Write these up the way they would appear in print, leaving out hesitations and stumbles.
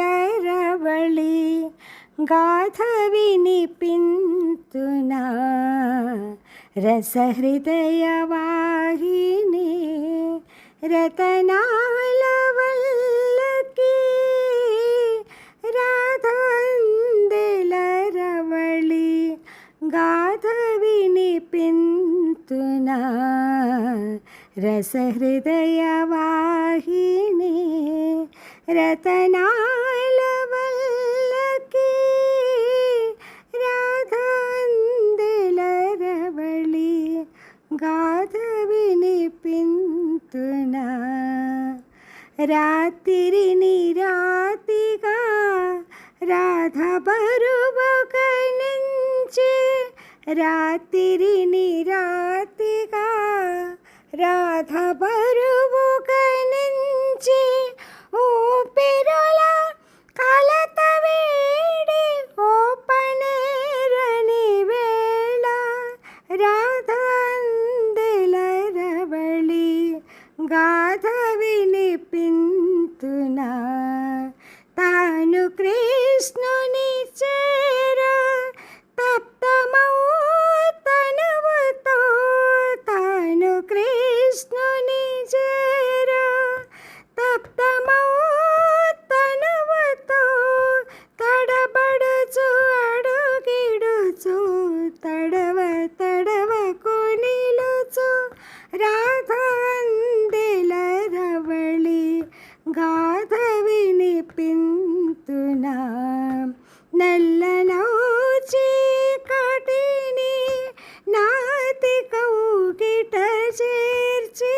రాధందిలరవళి గాథ వినిపింతునా రసహృదయవాహిని రతనాల వల్లకి రాధందిలరవళి గాథ వినిపింతునా రసహృదయవాహిని రతనాల వల్లకి రాధందిలరవళి గాథ వినిపింతునా రాత్రిని రాతిగా రాధ బరువక నుంచి రాత్రిని రాతిగా రాధ బరువుక నుంచి ఊపిరుల కలత వేడి ఓపనేరని వేళ రాధందిలరవళి గాథ వినిపింతునా తాను కృష్ణుని చేర తప్తమౌ తనువుతో తాను కృష్ణుని చేర తప్తమౌ తనువుతో తడబడుచు అడుగిడుచు తడవ తడవకు నిలుచు రాధందిలరవళి గాథ వినిపింతునా నల్లనౌ చీకటిని నాతి కౌగిట చేర్చి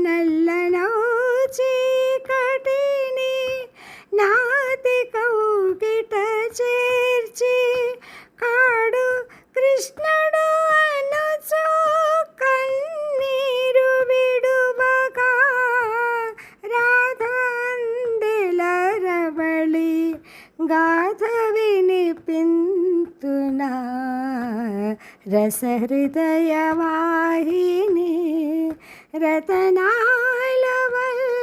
నల్లనౌ చీకటిని నాతి కౌగిట చేర్చి కాడు కృష్ణుడు అనుచు కన్నీరు విడువగా రాధందిలరవళి గాథ వినిపింతునా రసహృదయవాహిని రతనాల వల్ల